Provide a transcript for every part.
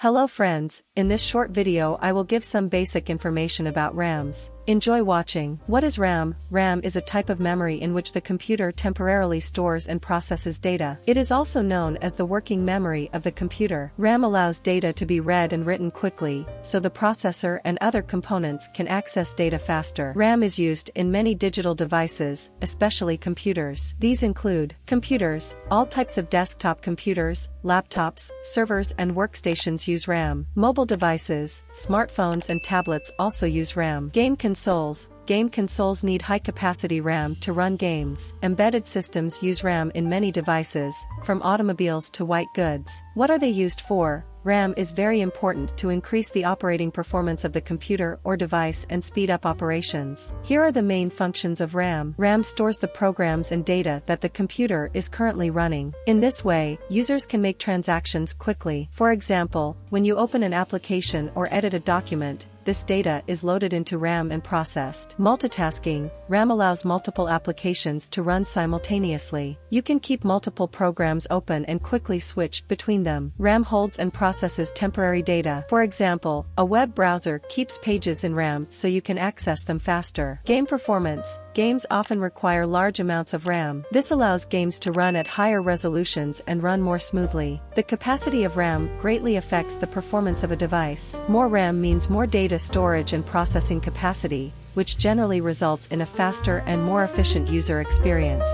Hello friends, in this short video I will give some basic information about RAMs. Enjoy watching. What is RAM? RAM is a type of memory in which the computer temporarily stores and processes data. It is also known as the working memory of the computer. RAM allows data to be read and written quickly, so the processor and other components can access data faster. RAM is used in many digital devices, especially computers. These include computers. All types of desktop computers, laptops, servers and workstations use RAM. Mobile devices, smartphones and tablets also use RAM. Game consoles need high-capacity RAM to run games. Embedded systems use RAM in many devices, from automobiles to white goods. What are they used for? RAM is very important to increase the operating performance of the computer or device and speed up operations. Here are the main functions of RAM. RAM stores the programs and data that the computer is currently running. In this way, users can make transactions quickly. For example, when you open an application or edit a document, this data is loaded into RAM and processed. Multitasking. RAM allows multiple applications to run simultaneously. You can keep multiple programs open and quickly switch between them. RAM holds and processes temporary data. For example, a web browser keeps pages in RAM so you can access them faster. Game performance. Games often require large amounts of RAM. This allows games to run at higher resolutions and run more smoothly. The capacity of RAM greatly affects the performance of a device. More RAM means more data storage and processing capacity, which generally results in a faster and more efficient user experience.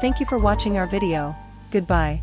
Thank you for watching our video. Goodbye.